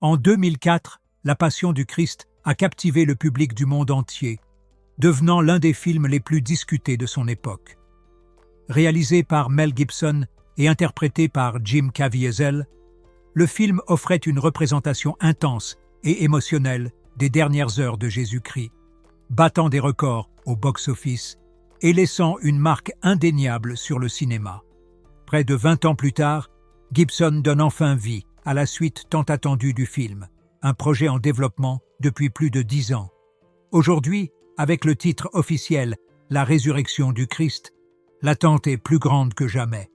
En 2004, La Passion du Christ a captivé le public du monde entier, devenant l'un des films les plus discutés de son époque. Réalisé par Mel Gibson et interprété par Jim Caviezel, le film offrait une représentation intense et émotionnelle des dernières heures de Jésus-Christ, battant des records au box-office et laissant une marque indéniable sur le cinéma. Près de 20 ans plus tard, Gibson donne enfin vie à la suite tant attendue du film, un projet en développement depuis plus de 10 ans. Aujourd'hui, avec le titre officiel « La résurrection du Christ », l'attente est plus grande que jamais.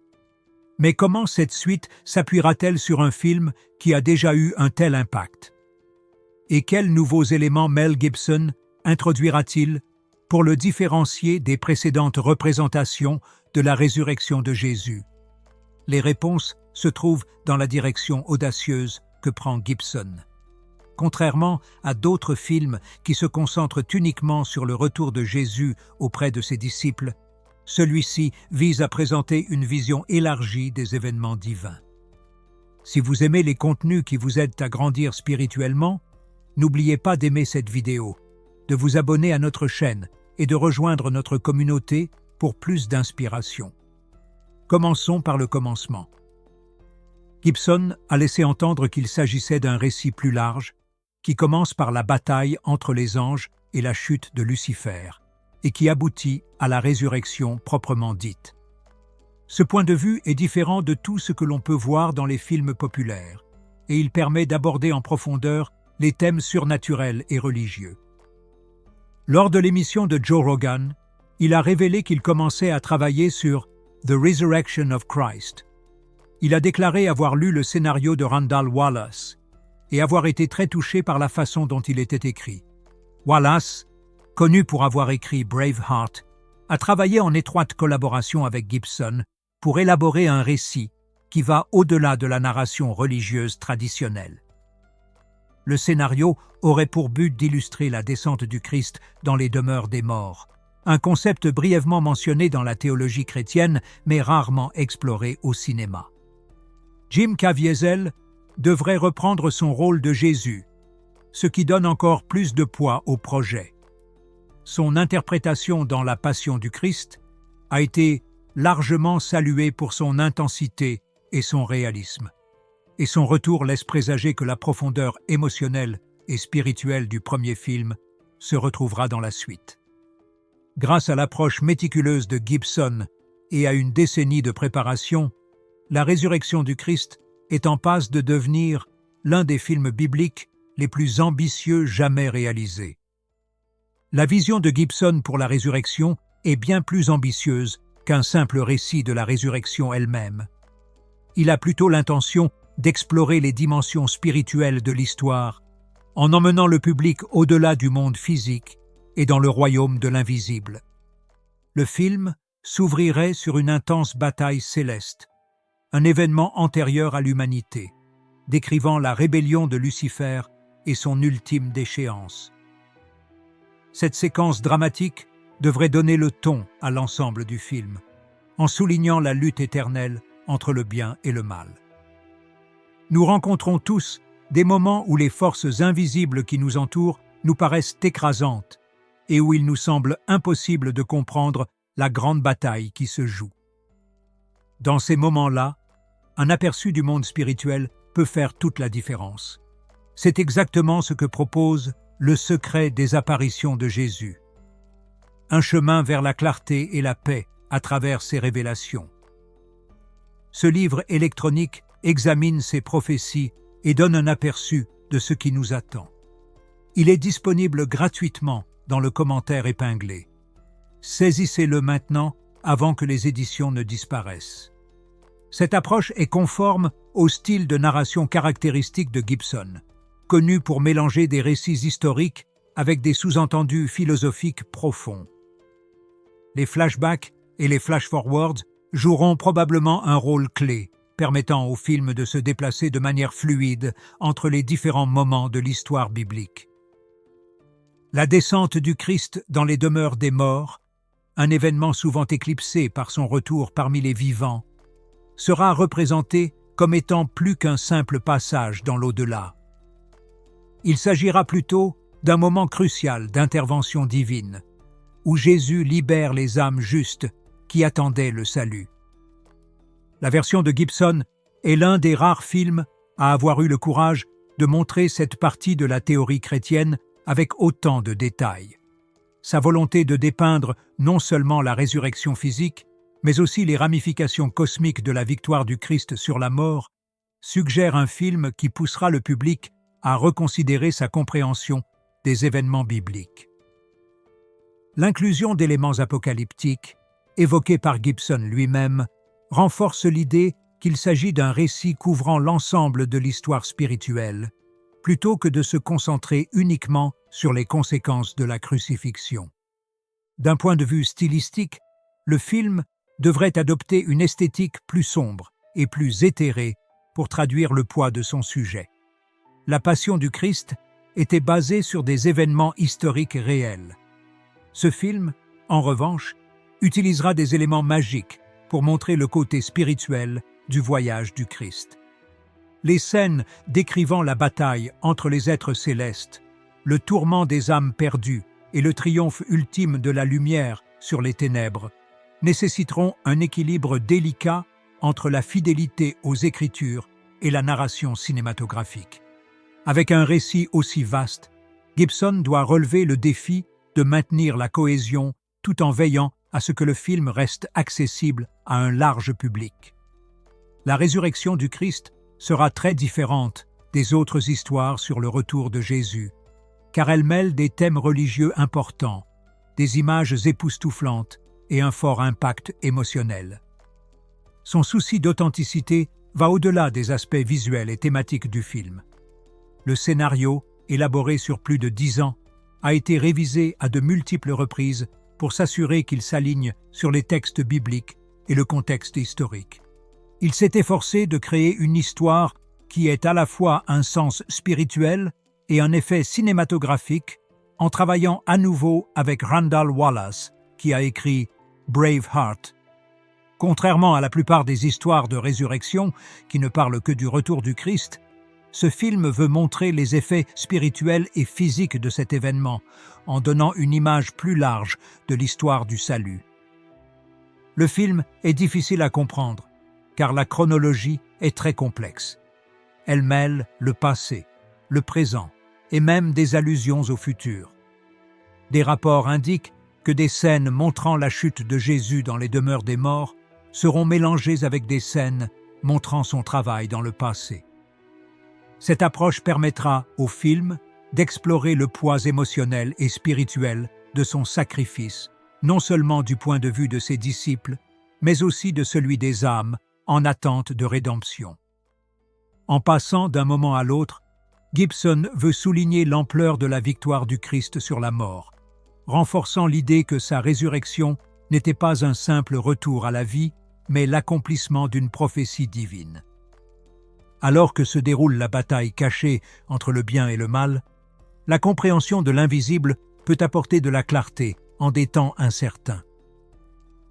Mais comment cette suite s'appuiera-t-elle sur un film qui a déjà eu un tel impact? Et quels nouveaux éléments Mel Gibson introduira-t-il pour le différencier des précédentes représentations de la résurrection de Jésus? Les réponses se trouvent dans la direction audacieuse que prend Gibson. Contrairement à d'autres films qui se concentrent uniquement sur le retour de Jésus auprès de ses disciples, celui-ci vise à présenter une vision élargie des événements divins. Si vous aimez les contenus qui vous aident à grandir spirituellement, n'oubliez pas d'aimer cette vidéo, de vous abonner à notre chaîne et de rejoindre notre communauté pour plus d'inspiration. Commençons par le commencement. Gibson a laissé entendre qu'il s'agissait d'un récit plus large, qui commence par la bataille entre les anges et la chute de Lucifer, et qui aboutit à la résurrection proprement dite. Ce point de vue est différent de tout ce que l'on peut voir dans les films populaires, et il permet d'aborder en profondeur les thèmes surnaturels et religieux. Lors de l'émission de Joe Rogan, il a révélé qu'il commençait à travailler sur The Resurrection of Christ. Il a déclaré avoir lu le scénario de Randall Wallace et avoir été très touché par la façon dont il était écrit. Wallace, connu pour avoir écrit Braveheart, a travaillé en étroite collaboration avec Gibson pour élaborer un récit qui va au-delà de la narration religieuse traditionnelle. Le scénario aurait pour but d'illustrer la descente du Christ dans les demeures des morts, un concept brièvement mentionné dans la théologie chrétienne mais rarement exploré au cinéma. Jim Caviezel devrait reprendre son rôle de Jésus, ce qui donne encore plus de poids au projet. Son interprétation dans La Passion du Christ a été largement saluée pour son intensité et son réalisme, et son retour laisse présager que la profondeur émotionnelle et spirituelle du premier film se retrouvera dans la suite. Grâce à l'approche méticuleuse de Gibson et à une décennie de préparation, La résurrection du Christ est en passe de devenir l'un des films bibliques les plus ambitieux jamais réalisés. La vision de Gibson pour la résurrection est bien plus ambitieuse qu'un simple récit de la résurrection elle-même. Il a plutôt l'intention d'explorer les dimensions spirituelles de l'histoire, en emmenant le public au-delà du monde physique et dans le royaume de l'invisible. Le film s'ouvrirait sur une intense bataille céleste, un événement antérieur à l'humanité, décrivant la rébellion de Lucifer et son ultime déchéance. Cette séquence dramatique devrait donner le ton à l'ensemble du film, en soulignant la lutte éternelle entre le bien et le mal. Nous rencontrons tous des moments où les forces invisibles qui nous entourent nous paraissent écrasantes et où il nous semble impossible de comprendre la grande bataille qui se joue. Dans ces moments-là, un aperçu du monde spirituel peut faire toute la différence. C'est exactement ce que propose Le secret des apparitions de Jésus. Un chemin vers la clarté et la paix à travers ses révélations. Ce livre électronique examine ces prophéties et donne un aperçu de ce qui nous attend. Il est disponible gratuitement dans le commentaire épinglé. Saisissez-le maintenant avant que les éditions ne disparaissent. Cette approche est conforme au style de narration caractéristique de Gibson, connu pour mélanger des récits historiques avec des sous-entendus philosophiques profonds. Les flashbacks et les flash-forwards joueront probablement un rôle clé, permettant au film de se déplacer de manière fluide entre les différents moments de l'histoire biblique. La descente du Christ dans les demeures des morts, un événement souvent éclipsé par son retour parmi les vivants, sera représenté comme étant plus qu'un simple passage dans l'au-delà. Il s'agira plutôt d'un moment crucial d'intervention divine, où Jésus libère les âmes justes qui attendaient le salut. La version de Gibson est l'un des rares films à avoir eu le courage de montrer cette partie de la théorie chrétienne avec autant de détails. Sa volonté de dépeindre non seulement la résurrection physique, mais aussi les ramifications cosmiques de la victoire du Christ sur la mort, suggère un film qui poussera le public à reconsidérer sa compréhension des événements bibliques. L'inclusion d'éléments apocalyptiques, évoqués par Gibson lui-même, renforce l'idée qu'il s'agit d'un récit couvrant l'ensemble de l'histoire spirituelle, plutôt que de se concentrer uniquement sur les conséquences de la crucifixion. D'un point de vue stylistique, le film devrait adopter une esthétique plus sombre et plus éthérée pour traduire le poids de son sujet. La Passion du Christ était basée sur des événements historiques réels. Ce film, en revanche, utilisera des éléments magiques pour montrer le côté spirituel du voyage du Christ. Les scènes décrivant la bataille entre les êtres célestes, le tourment des âmes perdues et le triomphe ultime de la lumière sur les ténèbres nécessiteront un équilibre délicat entre la fidélité aux Écritures et la narration cinématographique. Avec un récit aussi vaste, Gibson doit relever le défi de maintenir la cohésion tout en veillant à ce que le film reste accessible à un large public. La résurrection du Christ sera très différente des autres histoires sur le retour de Jésus, car elle mêle des thèmes religieux importants, des images époustouflantes et un fort impact émotionnel. Son souci d'authenticité va au-delà des aspects visuels et thématiques du film. Le scénario, élaboré sur plus de 10 ans, a été révisé à de multiples reprises pour s'assurer qu'il s'aligne sur les textes bibliques et le contexte historique. Il s'est efforcé de créer une histoire qui ait à la fois un sens spirituel et un effet cinématographique en travaillant à nouveau avec Randall Wallace, qui a écrit Braveheart. Contrairement à la plupart des histoires de résurrection qui ne parlent que du retour du Christ, ce film veut montrer les effets spirituels et physiques de cet événement, en donnant une image plus large de l'histoire du salut. Le film est difficile à comprendre, car la chronologie est très complexe. Elle mêle le passé, le présent et même des allusions au futur. Des rapports indiquent que des scènes montrant la chute de Jésus dans les demeures des morts seront mélangées avec des scènes montrant son travail dans le passé. Cette approche permettra au film d'explorer le poids émotionnel et spirituel de son sacrifice, non seulement du point de vue de ses disciples, mais aussi de celui des âmes en attente de rédemption. En passant d'un moment à l'autre, Gibson veut souligner l'ampleur de la victoire du Christ sur la mort, renforçant l'idée que sa résurrection n'était pas un simple retour à la vie, mais l'accomplissement d'une prophétie divine. Alors que se déroule la bataille cachée entre le bien et le mal, la compréhension de l'invisible peut apporter de la clarté en des temps incertains.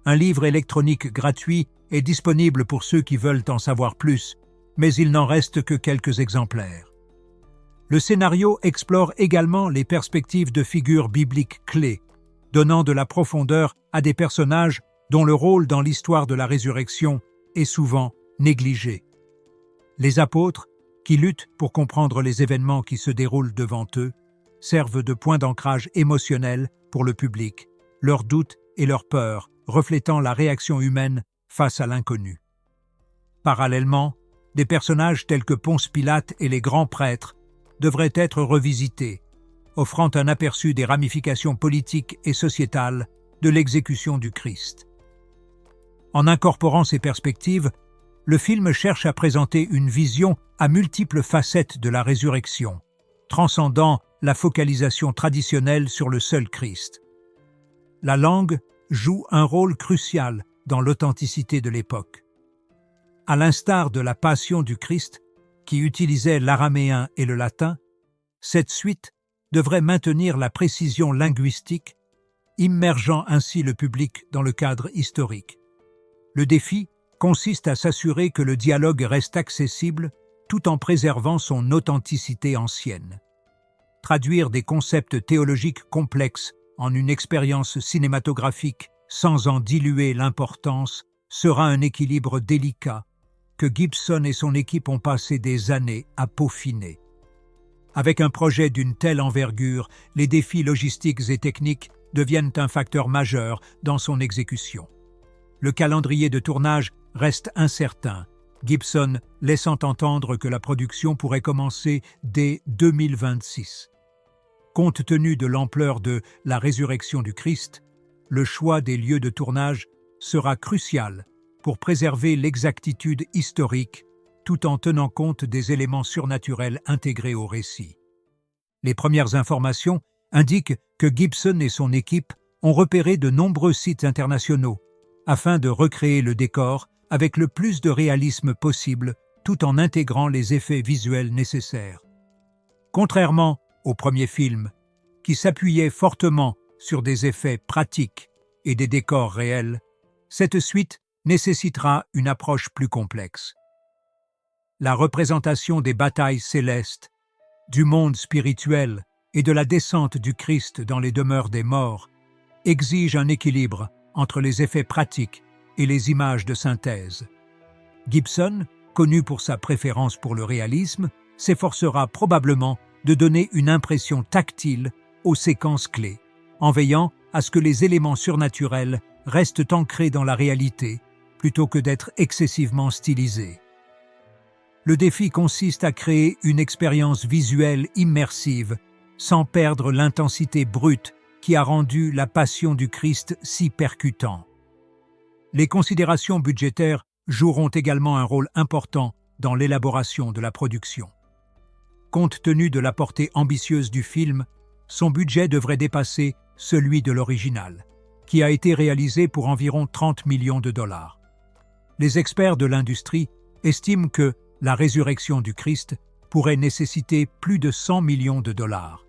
Un livre électronique gratuit est disponible pour ceux qui veulent en savoir plus, mais il n'en reste que quelques exemplaires. Le scénario explore également les perspectives de figures bibliques clés, donnant de la profondeur à des personnages dont le rôle dans l'histoire de la résurrection est souvent négligé. Les apôtres, qui luttent pour comprendre les événements qui se déroulent devant eux, servent de point d'ancrage émotionnel pour le public, leurs doutes et leurs peurs reflétant la réaction humaine face à l'inconnu. Parallèlement, des personnages tels que Ponce Pilate et les grands prêtres devraient être revisités, offrant un aperçu des ramifications politiques et sociétales de l'exécution du Christ. En incorporant ces perspectives, le film cherche à présenter une vision à multiples facettes de la résurrection, transcendant la focalisation traditionnelle sur le seul Christ. La langue joue un rôle crucial dans l'authenticité de l'époque. À l'instar de la Passion du Christ, qui utilisait l'araméen et le latin, cette suite devrait maintenir la précision linguistique, immergeant ainsi le public dans le cadre historique. Le défi consiste à s'assurer que le dialogue reste accessible tout en préservant son authenticité ancienne. traduire des concepts théologiques complexes en une expérience cinématographique sans en diluer l'importance sera un équilibre délicat que Gibson et son équipe ont passé des années à peaufiner. Avec un projet d'une telle envergure, les défis logistiques et techniques deviennent un facteur majeur dans son exécution. Le calendrier de tournage reste incertain, Gibson laissant entendre que la production pourrait commencer dès 2026. Compte tenu de l'ampleur de la résurrection du Christ, le choix des lieux de tournage sera crucial pour préserver l'exactitude historique tout en tenant compte des éléments surnaturels intégrés au récit. Les premières informations indiquent que Gibson et son équipe ont repéré de nombreux sites internationaux afin de recréer le décor avec le plus de réalisme possible tout en intégrant les effets visuels nécessaires. Contrairement au premier film, qui s'appuyait fortement sur des effets pratiques et des décors réels, cette suite nécessitera une approche plus complexe. La représentation des batailles célestes, du monde spirituel et de la descente du Christ dans les demeures des morts exige un équilibre entre les effets pratiques et les images de synthèse. Gibson, connu pour sa préférence pour le réalisme, s'efforcera probablement de donner une impression tactile aux séquences clés, en veillant à ce que les éléments surnaturels restent ancrés dans la réalité plutôt que d'être excessivement stylisés. Le défi consiste à créer une expérience visuelle immersive sans perdre l'intensité brute qui a rendu la passion du Christ si percutant. Les considérations budgétaires joueront également un rôle important dans l'élaboration de la production. Compte tenu de la portée ambitieuse du film, son budget devrait dépasser celui de l'original, qui a été réalisé pour environ 30 millions de dollars. Les experts de l'industrie estiment que la résurrection du Christ pourrait nécessiter plus de 100 millions de dollars,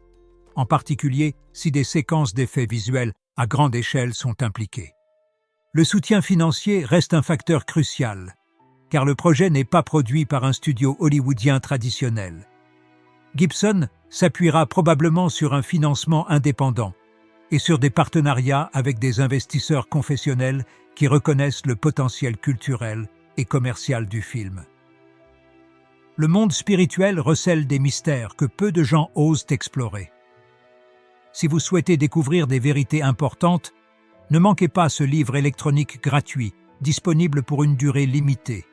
en particulier si des séquences d'effets visuels à grande échelle sont impliquées. Le soutien financier reste un facteur crucial, car le projet n'est pas produit par un studio hollywoodien traditionnel. Gibson s'appuiera probablement sur un financement indépendant et sur des partenariats avec des investisseurs confessionnels qui reconnaissent le potentiel culturel et commercial du film. Le monde spirituel recèle des mystères que peu de gens osent explorer. Si vous souhaitez découvrir des vérités importantes, ne manquez pas ce livre électronique gratuit, disponible pour une durée limitée.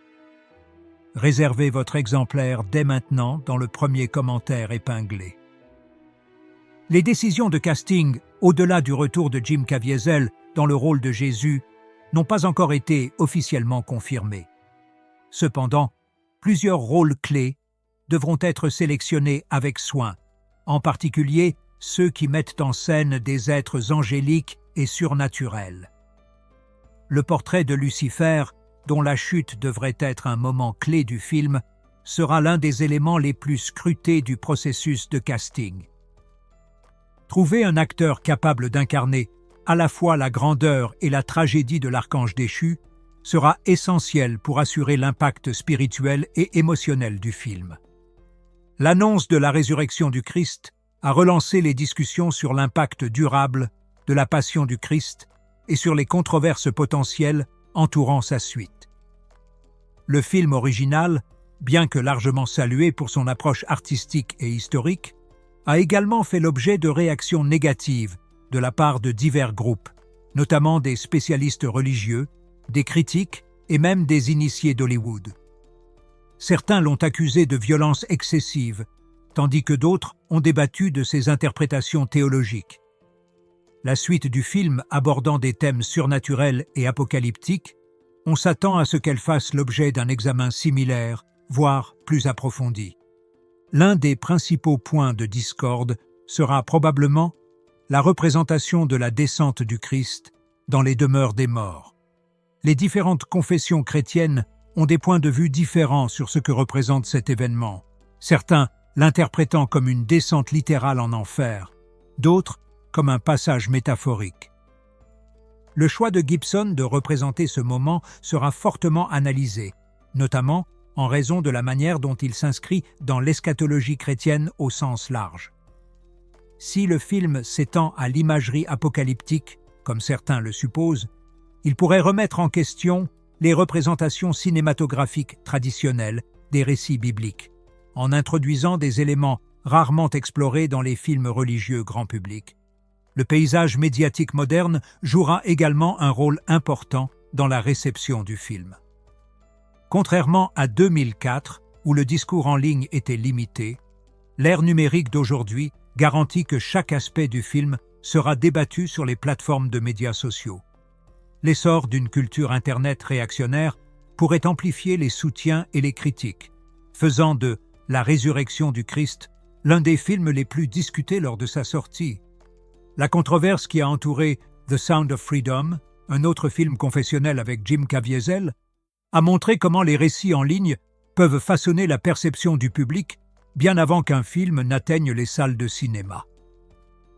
Réservez votre exemplaire dès maintenant dans le premier commentaire épinglé. Les décisions de casting, au-delà du retour de Jim Caviezel dans le rôle de Jésus, n'ont pas encore été officiellement confirmées. Cependant, plusieurs rôles clés devront être sélectionnés avec soin, en particulier ceux qui mettent en scène des êtres angéliques et surnaturels. Le portrait de Lucifer, dont la chute devrait être un moment clé du film, sera l'un des éléments les plus scrutés du processus de casting. Trouver un acteur capable d'incarner à la fois la grandeur et la tragédie de l'archange déchu sera essentiel pour assurer l'impact spirituel et émotionnel du film. L'annonce de la résurrection du Christ a relancé les discussions sur l'impact durable de la passion du Christ et sur les controverses potentielles entourant sa suite. Le film original, bien que largement salué pour son approche artistique et historique, a également fait l'objet de réactions négatives de la part de divers groupes, notamment des spécialistes religieux, des critiques et même des initiés d'Hollywood. Certains l'ont accusé de violence excessive, tandis que d'autres ont débattu de ses interprétations théologiques. La suite du film abordant des thèmes surnaturels et apocalyptiques, on s'attend à ce qu'elle fasse l'objet d'un examen similaire, voire plus approfondi. L'un des principaux points de discorde sera probablement la représentation de la descente du Christ dans les demeures des morts. Les différentes confessions chrétiennes ont des points de vue différents sur ce que représente cet événement, certains l'interprétant comme une descente littérale en enfer, d'autres comme un passage métaphorique. Le choix de Gibson de représenter ce moment sera fortement analysé, notamment en raison de la manière dont il s'inscrit dans l'eschatologie chrétienne au sens large. Si le film s'étend à l'imagerie apocalyptique, comme certains le supposent, il pourrait remettre en question les représentations cinématographiques traditionnelles des récits bibliques, en introduisant des éléments rarement explorés dans les films religieux grand public. Le paysage médiatique moderne jouera également un rôle important dans la réception du film. Contrairement à 2004, où le discours en ligne était limité, l'ère numérique d'aujourd'hui garantit que chaque aspect du film sera débattu sur les plateformes de médias sociaux. L'essor d'une culture Internet réactionnaire pourrait amplifier les soutiens et les critiques, faisant de La résurrection du Christ l'un des films les plus discutés lors de sa sortie. La controverse qui a entouré The Sound of Freedom, un autre film confessionnel avec Jim Caviezel, a montré comment les récits en ligne peuvent façonner la perception du public bien avant qu'un film n'atteigne les salles de cinéma.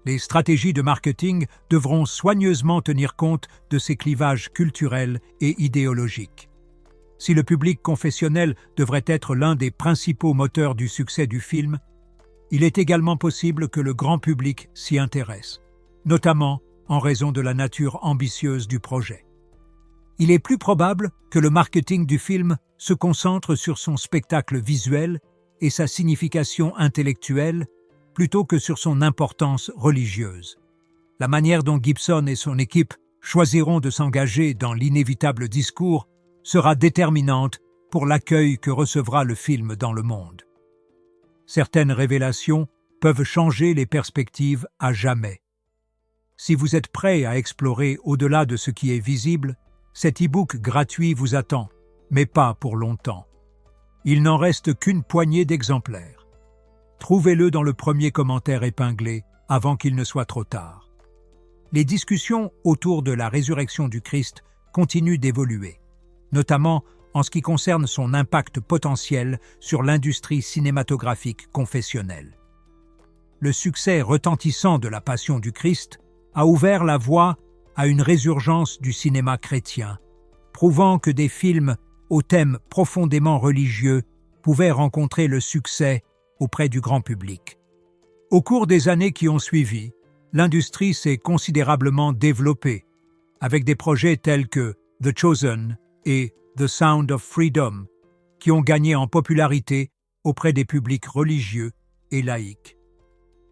Les stratégies de marketing devront soigneusement tenir compte de ces clivages culturels et idéologiques. Si le public confessionnel devrait être l'un des principaux moteurs du succès du film, il est également possible que le grand public s'y intéresse, notamment en raison de la nature ambitieuse du projet. Il est plus probable que le marketing du film se concentre sur son spectacle visuel et sa signification intellectuelle plutôt que sur son importance religieuse. La manière dont Gibson et son équipe choisiront de s'engager dans l'inévitable discours sera déterminante pour l'accueil que recevra le film dans le monde. Certaines révélations peuvent changer les perspectives à jamais. Si vous êtes prêt à explorer au-delà de ce qui est visible, cet e-book gratuit vous attend, mais pas pour longtemps. Il n'en reste qu'une poignée d'exemplaires. Trouvez-le dans le premier commentaire épinglé avant qu'il ne soit trop tard. Les discussions autour de la résurrection du Christ continuent d'évoluer, notamment en ce qui concerne son impact potentiel sur l'industrie cinématographique confessionnelle. Le succès retentissant de la Passion du Christ a ouvert la voie à une résurgence du cinéma chrétien, prouvant que des films aux thèmes profondément religieux pouvaient rencontrer le succès auprès du grand public. Au cours des années qui ont suivi, l'industrie s'est considérablement développée, avec des projets tels que The Chosen et The Sound of Freedom, qui ont gagné en popularité auprès des publics religieux et laïcs.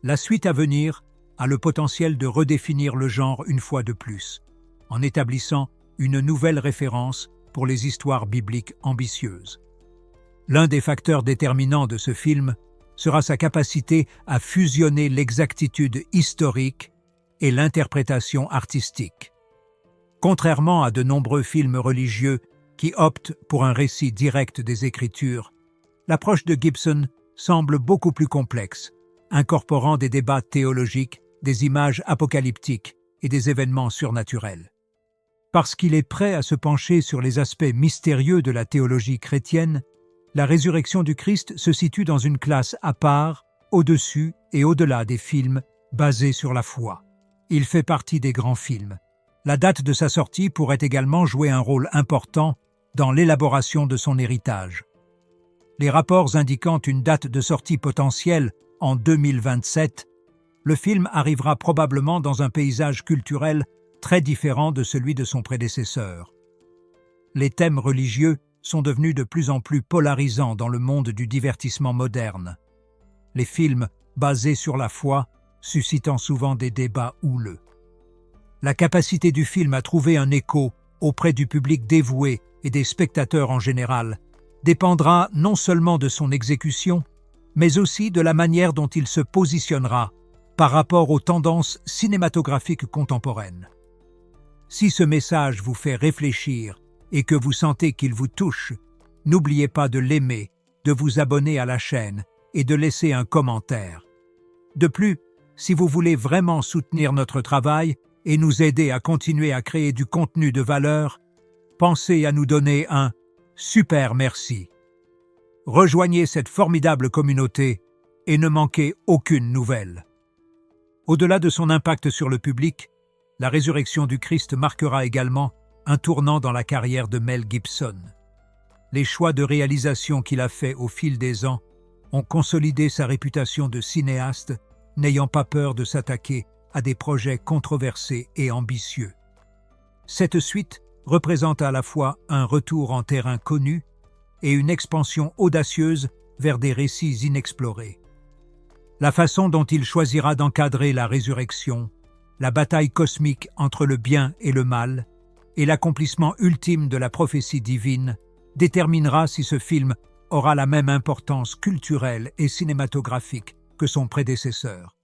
La suite à venir a le potentiel de redéfinir le genre une fois de plus, en établissant une nouvelle référence pour les histoires bibliques ambitieuses. L'un des facteurs déterminants de ce film sera sa capacité à fusionner l'exactitude historique et l'interprétation artistique. Contrairement à de nombreux films religieux qui optent pour un récit direct des Écritures, l'approche de Gibson semble beaucoup plus complexe, incorporant des débats théologiques, des images apocalyptiques et des événements surnaturels. Parce qu'il est prêt à se pencher sur les aspects mystérieux de la théologie chrétienne, la résurrection du Christ se situe dans une classe à part, au-dessus et au-delà des films basés sur la foi. Il fait partie des grands films. La date de sa sortie pourrait également jouer un rôle important dans l'élaboration de son héritage. Les rapports indiquant une date de sortie potentielle en 2027, le film arrivera probablement dans un paysage culturel très différent de celui de son prédécesseur. Les thèmes religieux sont devenus de plus en plus polarisants dans le monde du divertissement moderne. Les films basés sur la foi suscitant souvent des débats houleux. La capacité du film à trouver un écho auprès du public dévoué et des spectateurs en général dépendra non seulement de son exécution, mais aussi de la manière dont il se positionnera par rapport aux tendances cinématographiques contemporaines. Si ce message vous fait réfléchir et que vous sentez qu'il vous touche, n'oubliez pas de l'aimer, de vous abonner à la chaîne et de laisser un commentaire. De plus, si vous voulez vraiment soutenir notre travail et nous aider à continuer à créer du contenu de valeur, pensez à nous donner un super merci. Rejoignez cette formidable communauté et ne manquez aucune nouvelle. Au-delà de son impact sur le public, la résurrection du Christ marquera également un tournant dans la carrière de Mel Gibson. Les choix de réalisation qu'il a faits au fil des ans ont consolidé sa réputation de cinéaste n'ayant pas peur de s'attaquer à des projets controversés et ambitieux. Cette suite représente à la fois un retour en terrain connu et une expansion audacieuse vers des récits inexplorés. La façon dont il choisira d'encadrer la résurrection, la bataille cosmique entre le bien et le mal, et l'accomplissement ultime de la prophétie divine déterminera si ce film aura la même importance culturelle et cinématographique que son prédécesseur.